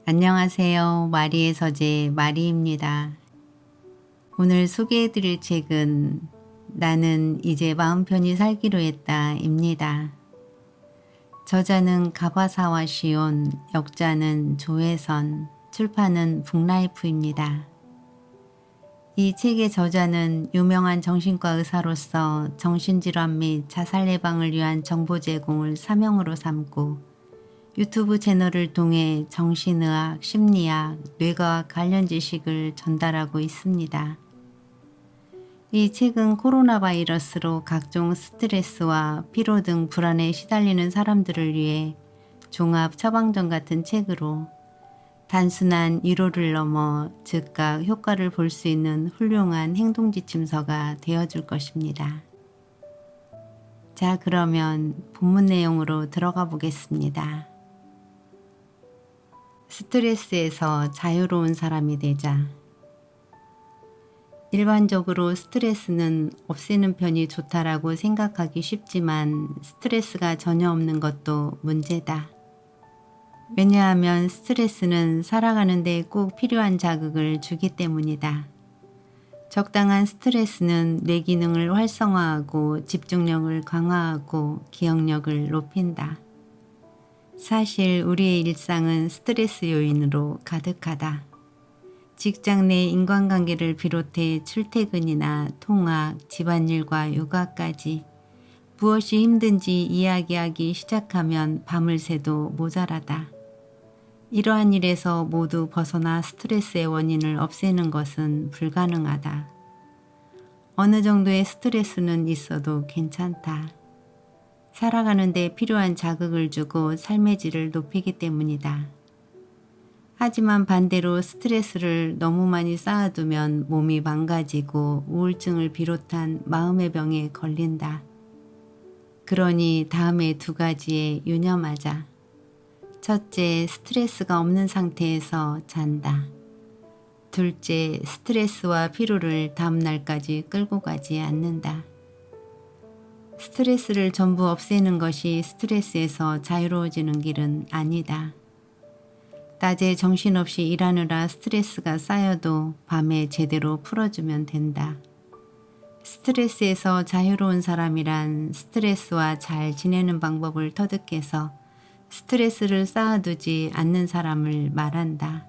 안녕하세요. 마리의 서재 마리입니다. 오늘 소개해드릴 책은 나는 이제 마음 편히 살기로 했다입니다. 저자는 가바사와 시온, 역자는 조혜선, 출판은 북라이프입니다. 이 책의 저자는 유명한 정신과 의사로서 정신질환 및 자살 예방을 위한 정보 제공을 사명으로 삼고 유튜브 채널을 통해 정신의학, 심리학, 뇌과학 관련 지식을 전달하고 있습니다. 이 책은 코로나 바이러스로 각종 스트레스와 피로 등 불안에 시달리는 사람들을 위해 종합 처방전 같은 책으로 단순한 위로를 넘어 즉각 효과를 볼 수 있는 훌륭한 행동지침서가 되어줄 것입니다. 자, 그러면 본문 내용으로 들어가 보겠습니다. 스트레스에서 자유로운 사람이 되자. 일반적으로 스트레스는 없애는 편이 좋다라고 생각하기 쉽지만 스트레스가 전혀 없는 것도 문제다. 왜냐하면 스트레스는 살아가는 데 꼭 필요한 자극을 주기 때문이다. 적당한 스트레스는 뇌 기능을 활성화하고 집중력을 강화하고 기억력을 높인다. 사실 우리의 일상은 스트레스 요인으로 가득하다. 직장 내 인간관계를 비롯해 출퇴근이나 통학, 집안일과 육아까지 무엇이 힘든지 이야기하기 시작하면 밤을 새도 모자라다. 이러한 일에서 모두 벗어나 스트레스의 원인을 없애는 것은 불가능하다. 어느 정도의 스트레스는 있어도 괜찮다. 살아가는 데 필요한 자극을 주고 삶의 질을 높이기 때문이다. 하지만 반대로 스트레스를 너무 많이 쌓아두면 몸이 망가지고 우울증을 비롯한 마음의 병에 걸린다. 그러니 다음에 두 가지에 유념하자. 첫째, 스트레스가 없는 상태에서 잔다. 둘째, 스트레스와 피로를 다음날까지 끌고 가지 않는다. 스트레스를 전부 없애는 것이 스트레스에서 자유로워지는 길은 아니다. 낮에 정신없이 일하느라 스트레스가 쌓여도 밤에 제대로 풀어주면 된다. 스트레스에서 자유로운 사람이란 스트레스와 잘 지내는 방법을 터득해서 스트레스를 쌓아두지 않는 사람을 말한다.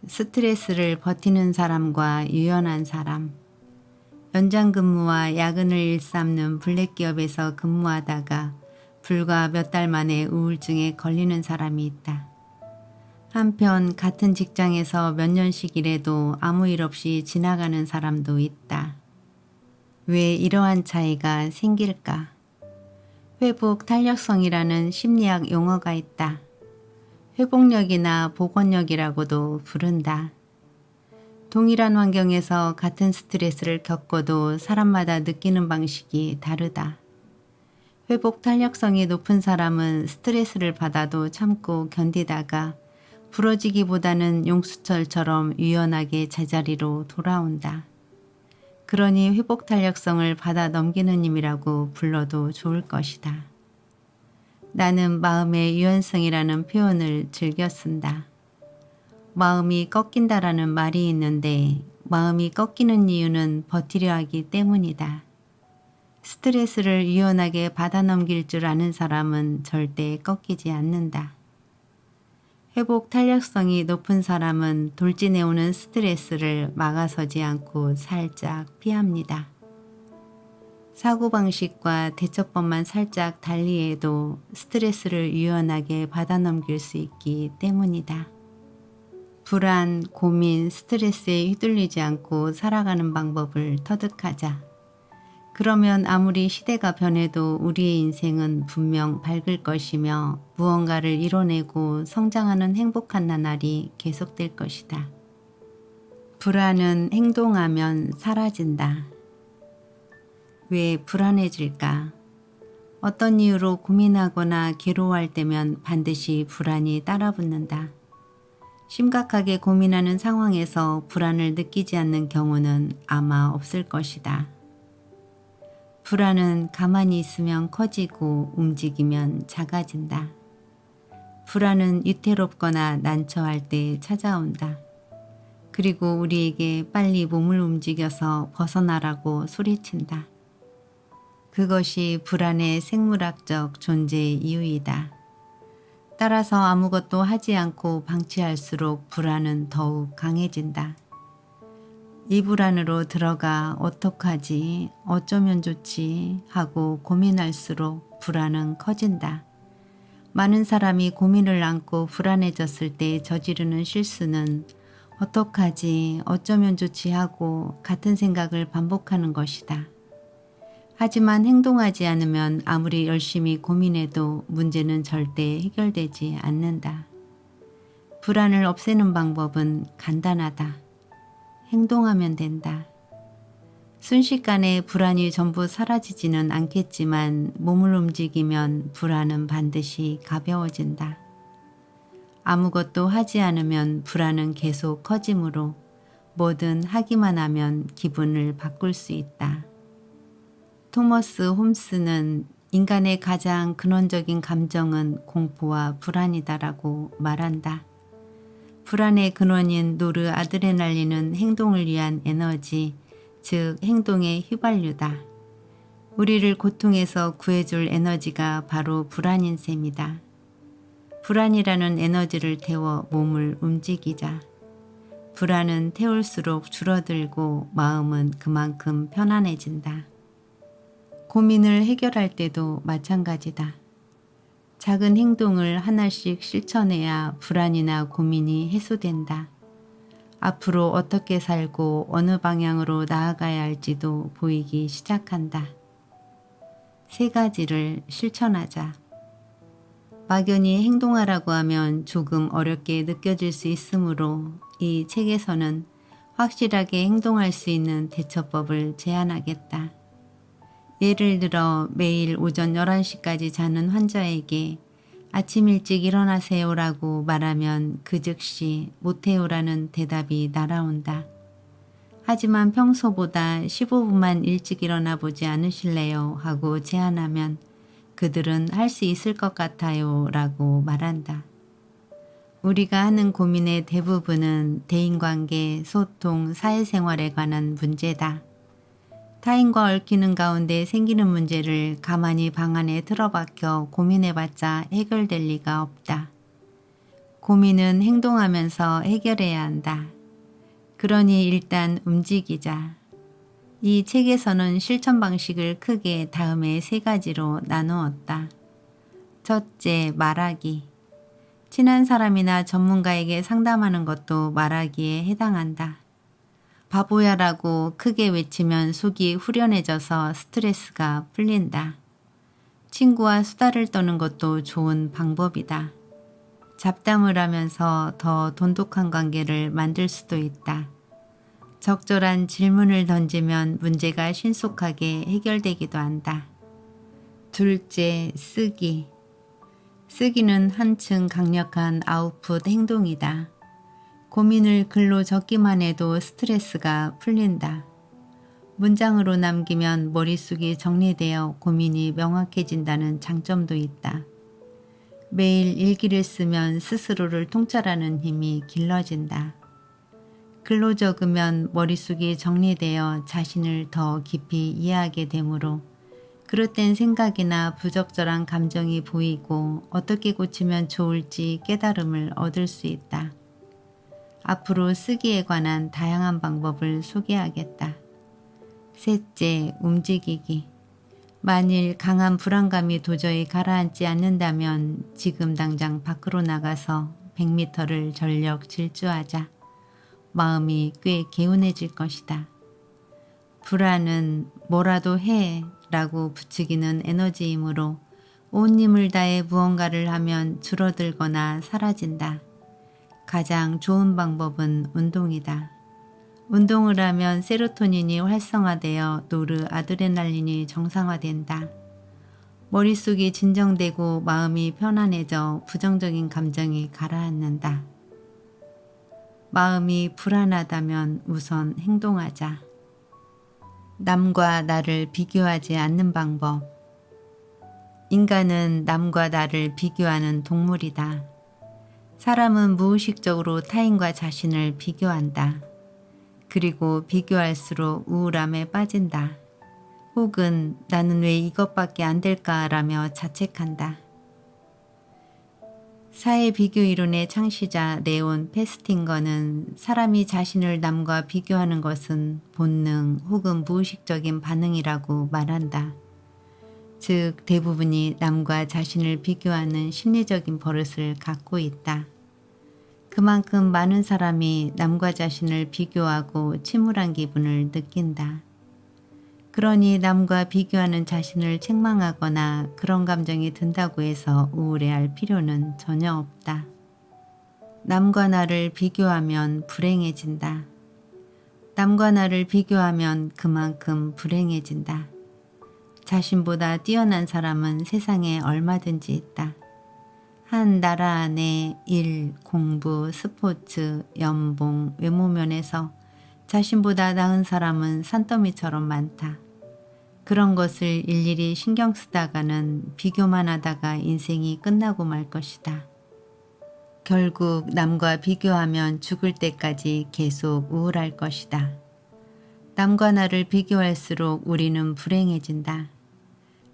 스트레스를 버티는 사람과 유연한 사람. 연장 근무와 야근을 일삼는 블랙기업에서 근무하다가 불과 몇 달 만에 우울증에 걸리는 사람이 있다. 한편 같은 직장에서 몇 년씩 일해도 아무 일 없이 지나가는 사람도 있다. 왜 이러한 차이가 생길까? 회복 탄력성이라는 심리학 용어가 있다. 회복력이나 복원력이라고도 부른다. 동일한 환경에서 같은 스트레스를 겪어도 사람마다 느끼는 방식이 다르다. 회복 탄력성이 높은 사람은 스트레스를 받아도 참고 견디다가 부러지기보다는 용수철처럼 유연하게 제자리로 돌아온다. 그러니 회복 탄력성을 받아 넘기는 힘이라고 불러도 좋을 것이다. 나는 마음의 유연성이라는 표현을 즐겨 쓴다. 마음이 꺾인다라는 말이 있는데 마음이 꺾이는 이유는 버티려 하기 때문이다. 스트레스를 유연하게 받아 넘길 줄 아는 사람은 절대 꺾이지 않는다. 회복 탄력성이 높은 사람은 돌진해오는 스트레스를 막아서지 않고 살짝 피합니다. 사고방식과 대처법만 살짝 달리해도 스트레스를 유연하게 받아 넘길 수 있기 때문이다. 불안, 고민, 스트레스에 휘둘리지 않고 살아가는 방법을 터득하자. 그러면 아무리 시대가 변해도 우리의 인생은 분명 밝을 것이며 무언가를 이뤄내고 성장하는 행복한 나날이 계속될 것이다. 불안은 행동하면 사라진다. 왜 불안해질까? 어떤 이유로 고민하거나 괴로워할 때면 반드시 불안이 따라붙는다. 심각하게 고민하는 상황에서 불안을 느끼지 않는 경우는 아마 없을 것이다. 불안은 가만히 있으면 커지고 움직이면 작아진다. 불안은 위태롭거나 난처할 때 찾아온다. 그리고 우리에게 빨리 몸을 움직여서 벗어나라고 소리친다. 그것이 불안의 생물학적 존재의 이유이다. 따라서 아무것도 하지 않고 방치할수록 불안은 더욱 강해진다. 이 불안으로 들어가 어떡하지, 어쩌면 좋지 하고 고민할수록 불안은 커진다. 많은 사람이 고민을 안고 불안해졌을 때 저지르는 실수는 어떡하지, 어쩌면 좋지 하고 같은 생각을 반복하는 것이다. 하지만 행동하지 않으면 아무리 열심히 고민해도 문제는 절대 해결되지 않는다. 불안을 없애는 방법은 간단하다. 행동하면 된다. 순식간에 불안이 전부 사라지지는 않겠지만 몸을 움직이면 불안은 반드시 가벼워진다. 아무것도 하지 않으면 불안은 계속 커지므로 뭐든 하기만 하면 기분을 바꿀 수 있다. 토머스 홈스는 인간의 가장 근원적인 감정은 공포와 불안이다라고 말한다. 불안의 근원인 노르아드레날린은 행동을 위한 에너지, 즉 행동의 휘발유다. 우리를 고통에서 구해줄 에너지가 바로 불안인 셈이다. 불안이라는 에너지를 태워 몸을 움직이자. 불안은 태울수록 줄어들고 마음은 그만큼 편안해진다. 고민을 해결할 때도 마찬가지다. 작은 행동을 하나씩 실천해야 불안이나 고민이 해소된다. 앞으로 어떻게 살고 어느 방향으로 나아가야 할지도 보이기 시작한다. 3가지를 실천하자. 막연히 행동하라고 하면 조금 어렵게 느껴질 수 있으므로 이 책에서는 확실하게 행동할 수 있는 대처법을 제안하겠다. 예를 들어 매일 오전 11시까지 자는 환자에게 아침 일찍 일어나세요라고 말하면 그 즉시 못해요라는 대답이 날아온다. 하지만 평소보다 15분만 일찍 일어나 보지 않으실래요? 하고 제안하면 그들은 할 수 있을 것 같아요 라고 말한다. 우리가 하는 고민의 대부분은 대인관계, 소통, 사회생활에 관한 문제다. 타인과 얽히는 가운데 생기는 문제를 가만히 방 안에 틀어박혀 고민해봤자 해결될 리가 없다. 고민은 행동하면서 해결해야 한다. 그러니 일단 움직이자. 이 책에서는 실천 방식을 크게 다음의 3가지로 나누었다. 첫째, 말하기. 친한 사람이나 전문가에게 상담하는 것도 말하기에 해당한다. 바보야라고 크게 외치면 속이 후련해져서 스트레스가 풀린다. 친구와 수다를 떠는 것도 좋은 방법이다. 잡담을 하면서 더 돈독한 관계를 만들 수도 있다. 적절한 질문을 던지면 문제가 신속하게 해결되기도 한다. 둘째, 쓰기. 쓰기는 한층 강력한 아웃풋 행동이다. 고민을 글로 적기만 해도 스트레스가 풀린다. 문장으로 남기면 머릿속이 정리되어 고민이 명확해진다는 장점도 있다. 매일 일기를 쓰면 스스로를 통찰하는 힘이 길러진다. 글로 적으면 머릿속이 정리되어 자신을 더 깊이 이해하게 되므로 그릇된 생각이나 부적절한 감정이 보이고 어떻게 고치면 좋을지 깨달음을 얻을 수 있다. 앞으로 쓰기에 관한 다양한 방법을 소개하겠다. 셋째, 움직이기. 만일 강한 불안감이 도저히 가라앉지 않는다면 지금 당장 밖으로 나가서 100m를 전력 질주하자. 마음이 꽤 개운해질 것이다. 불안은 뭐라도 해 라고 부추기는 에너지이므로 온 힘을 다해 무언가를 하면 줄어들거나 사라진다. 가장 좋은 방법은 운동이다. 운동을 하면 세로토닌이 활성화되어 노르아드레날린이 정상화된다. 머릿속이 진정되고 마음이 편안해져 부정적인 감정이 가라앉는다. 마음이 불안하다면 우선 행동하자. 남과 나를 비교하지 않는 방법. 인간은 남과 나를 비교하는 동물이다. 사람은 무의식적으로 타인과 자신을 비교한다. 그리고 비교할수록 우울함에 빠진다. 혹은 나는 왜 이것밖에 안 될까라며 자책한다. 사회 비교 이론의 창시자 레온 페스팅거는 사람이 자신을 남과 비교하는 것은 본능 혹은 무의식적인 반응이라고 말한다. 즉 대부분이 남과 자신을 비교하는 심리적인 버릇을 갖고 있다. 그만큼 많은 사람이 남과 자신을 비교하고 침울한 기분을 느낀다. 그러니 남과 비교하는 자신을 책망하거나 그런 감정이 든다고 해서 우울해할 필요는 전혀 없다. 남과 나를 비교하면 불행해진다. 남과 나를 비교하면 그만큼 불행해진다. 자신보다 뛰어난 사람은 세상에 얼마든지 있다. 한 나라 안에 일, 공부, 스포츠, 연봉, 외모 면에서 자신보다 나은 사람은 산더미처럼 많다. 그런 것을 일일이 신경 쓰다가는 비교만 하다가 인생이 끝나고 말 것이다. 결국 남과 비교하면 죽을 때까지 계속 우울할 것이다. 남과 나를 비교할수록 우리는 불행해진다.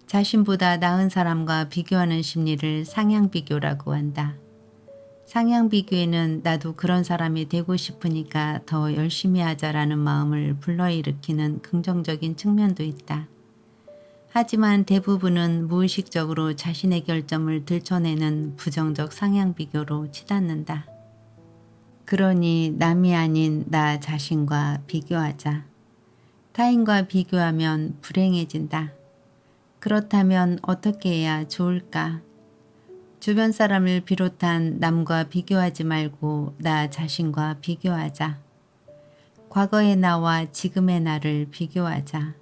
자신보다 나은 사람과 비교하는 심리를 상향비교라고 한다. 상향비교에는 나도 그런 사람이 되고 싶으니까 더 열심히 하자라는 마음을 불러일으키는 긍정적인 측면도 있다. 하지만 대부분은 무의식적으로 자신의 결점을 들춰내는 부정적 상향비교로 치닫는다. 그러니 남이 아닌 나 자신과 비교하자. 타인과 비교하면 불행해진다. 그렇다면 어떻게 해야 좋을까? 주변 사람을 비롯한 남과 비교하지 말고 나 자신과 비교하자. 과거의 나와 지금의 나를 비교하자.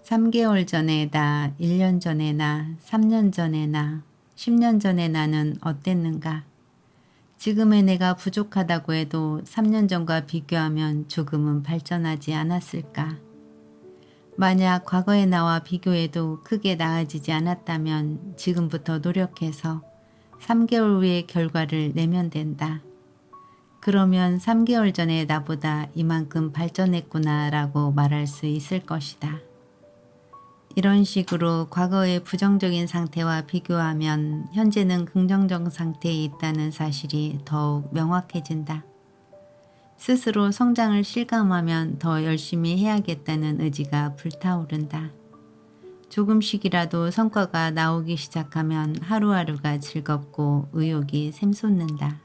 3개월 전의 나, 1년 전의 나, 3년 전의 나, 10년 전의 나는 어땠는가? 지금의 내가 부족하다고 해도 3년 전과 비교하면 조금은 발전하지 않았을까? 만약 과거의 나와 비교해도 크게 나아지지 않았다면 지금부터 노력해서 3개월 후의 결과를 내면 된다. 그러면 3개월 전에 나보다 이만큼 발전했구나 라고 말할 수 있을 것이다. 이런 식으로 과거의 부정적인 상태와 비교하면 현재는 긍정적 상태에 있다는 사실이 더욱 명확해진다. 스스로 성장을 실감하면 더 열심히 해야겠다는 의지가 불타오른다. 조금씩이라도 성과가 나오기 시작하면 하루하루가 즐겁고 의욕이 샘솟는다.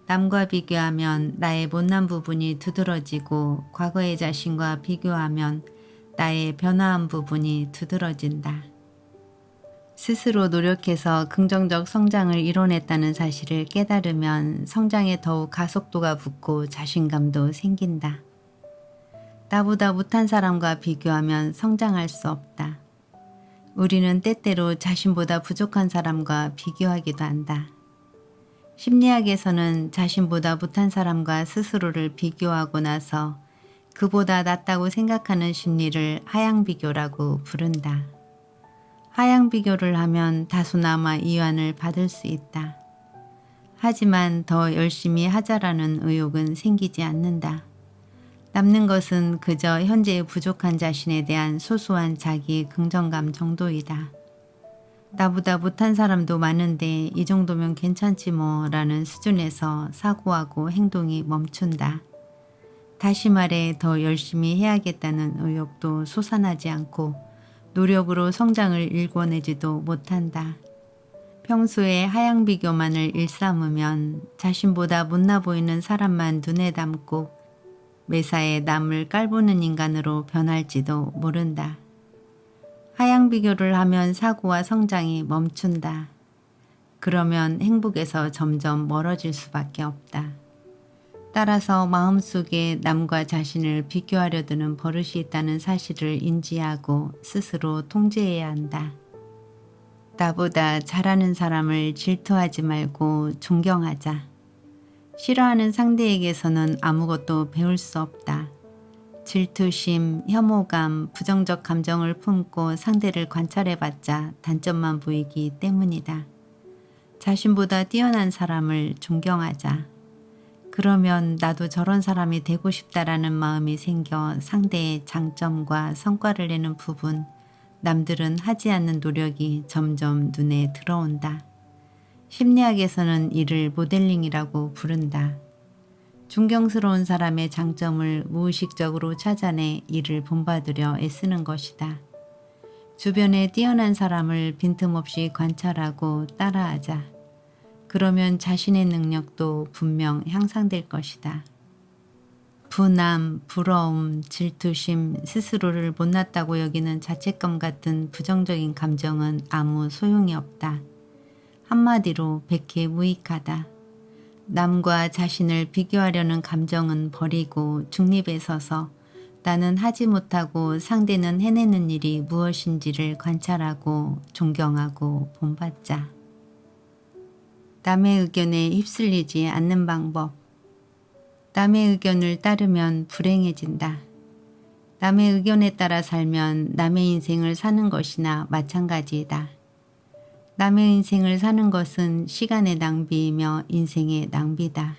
남과 비교하면 나의 못난 부분이 두드러지고 과거의 자신과 비교하면 나의 변화한 부분이 두드러진다. 스스로 노력해서 긍정적 성장을 이뤄냈다는 사실을 깨달으면 성장에 더욱 가속도가 붙고 자신감도 생긴다. 나보다 못한 사람과 비교하면 성장할 수 없다. 우리는 때때로 자신보다 부족한 사람과 비교하기도 한다. 심리학에서는 자신보다 못한 사람과 스스로를 비교하고 나서 그보다 낫다고 생각하는 심리를 하향비교라고 부른다. 하향비교를 하면 다소나마 이완을 받을 수 있다. 하지만 더 열심히 하자라는 의욕은 생기지 않는다. 남는 것은 그저 현재의 부족한 자신에 대한 소소한 자기 긍정감 정도이다. 나보다 못한 사람도 많은데 이 정도면 괜찮지 뭐 라는 수준에서 사고하고 행동이 멈춘다. 다시 말해 더 열심히 해야겠다는 의욕도 솟아나지 않고 노력으로 성장을 일궈내지도 못한다. 평소에 하향 비교만을 일삼으면 자신보다 못나 보이는 사람만 눈에 담고 매사에 남을 깔보는 인간으로 변할지도 모른다. 하향 비교를 하면 사고와 성장이 멈춘다. 그러면 행복에서 점점 멀어질 수밖에 없다. 따라서 마음속에 남과 자신을 비교하려 드는 버릇이 있다는 사실을 인지하고 스스로 통제해야 한다. 나보다 잘하는 사람을 질투하지 말고 존경하자. 싫어하는 상대에게서는 아무것도 배울 수 없다. 질투심, 혐오감, 부정적 감정을 품고 상대를 관찰해봤자 단점만 보이기 때문이다. 자신보다 뛰어난 사람을 존경하자. 그러면 나도 저런 사람이 되고 싶다라는 마음이 생겨 상대의 장점과 성과를 내는 부분, 남들은 하지 않는 노력이 점점 눈에 들어온다. 심리학에서는 이를 모델링이라고 부른다. 존경스러운 사람의 장점을 무의식적으로 찾아내 이를 본받으려 애쓰는 것이다. 주변에 뛰어난 사람을 빈틈없이 관찰하고 따라하자. 그러면 자신의 능력도 분명 향상될 것이다. 분함, 부러움, 질투심, 스스로를 못났다고 여기는 자책감 같은 부정적인 감정은 아무 소용이 없다. 한마디로 백해무익하다. 남과 자신을 비교하려는 감정은 버리고 중립에 서서 나는 하지 못하고 상대는 해내는 일이 무엇인지를 관찰하고 존경하고 본받자. 남의 의견에 휩쓸리지 않는 방법. 남의 의견을 따르면 불행해진다. 남의 의견에 따라 살면 남의 인생을 사는 것이나 마찬가지이다. 남의 인생을 사는 것은 시간의 낭비이며 인생의 낭비다.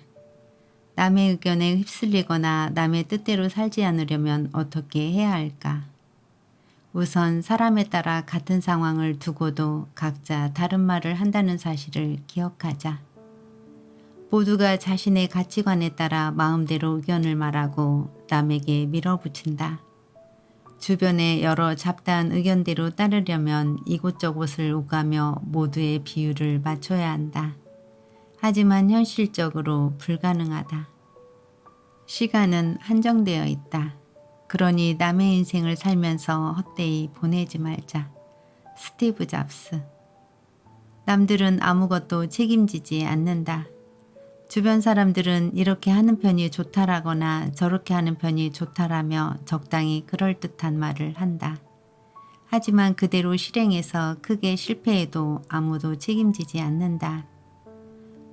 남의 의견에 휩쓸리거나 남의 뜻대로 살지 않으려면 어떻게 해야 할까? 우선 사람에 따라 같은 상황을 두고도 각자 다른 말을 한다는 사실을 기억하자. 모두가 자신의 가치관에 따라 마음대로 의견을 말하고 남에게 밀어붙인다. 주변의 여러 잡다한 의견대로 따르려면 이곳저곳을 오가며 모두의 비율을 맞춰야 한다. 하지만 현실적으로 불가능하다. 시간은 한정되어 있다. 그러니 남의 인생을 살면서 헛되이 보내지 말자. 스티브 잡스. 남들은 아무것도 책임지지 않는다. 주변 사람들은 이렇게 하는 편이 좋다라거나 저렇게 하는 편이 좋다라며 적당히 그럴듯한 말을 한다. 하지만 그대로 실행해서 크게 실패해도 아무도 책임지지 않는다.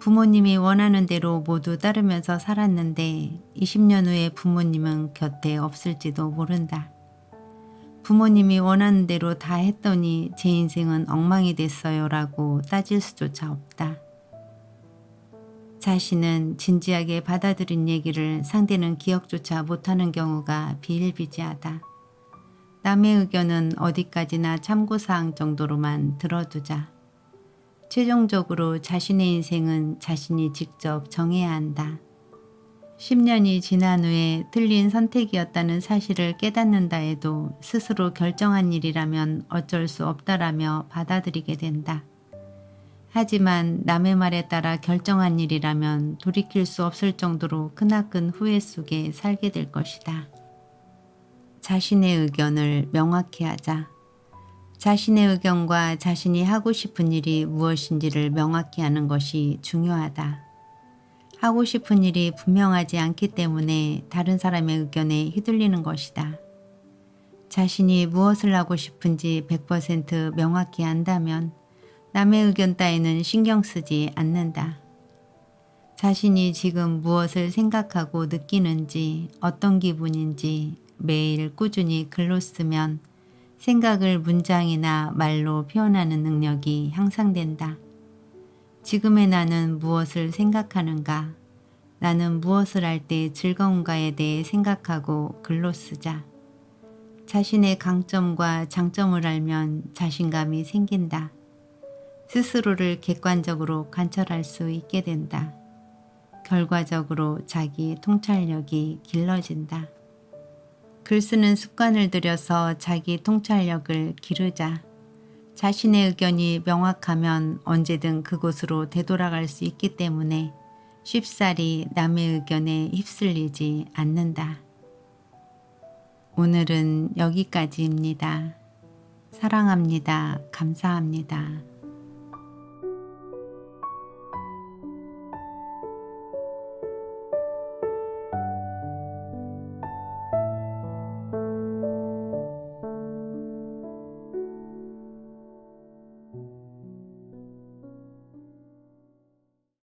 부모님이 원하는 대로 모두 따르면서 살았는데 20년 후에 부모님은 곁에 없을지도 모른다. 부모님이 원하는 대로 다 했더니 제 인생은 엉망이 됐어요 라고 따질 수조차 없다. 자신은 진지하게 받아들인 얘기를 상대는 기억조차 못하는 경우가 비일비재하다. 남의 의견은 어디까지나 참고사항 정도로만 들어두자. 최종적으로 자신의 인생은 자신이 직접 정해야 한다. 10년이 지난 후에 틀린 선택이었다는 사실을 깨닫는다 해도 스스로 결정한 일이라면 어쩔 수 없다라며 받아들이게 된다. 하지만 남의 말에 따라 결정한 일이라면 돌이킬 수 없을 정도로 크나큰 후회 속에 살게 될 것이다. 자신의 의견을 명확히 하자. 자신의 의견과 자신이 하고 싶은 일이 무엇인지를 명확히 하는 것이 중요하다. 하고 싶은 일이 분명하지 않기 때문에 다른 사람의 의견에 휘둘리는 것이다. 자신이 무엇을 하고 싶은지 100% 명확히 안다면 남의 의견 따위는 신경 쓰지 않는다. 자신이 지금 무엇을 생각하고 느끼는지, 어떤 기분인지 매일 꾸준히 글로 쓰면 생각을 문장이나 말로 표현하는 능력이 향상된다. 지금의 나는 무엇을 생각하는가? 나는 무엇을 할 때 즐거운가에 대해 생각하고 글로 쓰자. 자신의 강점과 장점을 알면 자신감이 생긴다. 스스로를 객관적으로 관찰할 수 있게 된다. 결과적으로 자기 통찰력이 길러진다. 글 쓰는 습관을 들여서 자기 통찰력을 기르자. 자신의 의견이 명확하면 언제든 그곳으로 되돌아갈 수 있기 때문에 쉽사리 남의 의견에 휩쓸리지 않는다. 오늘은 여기까지입니다. 사랑합니다. 감사합니다.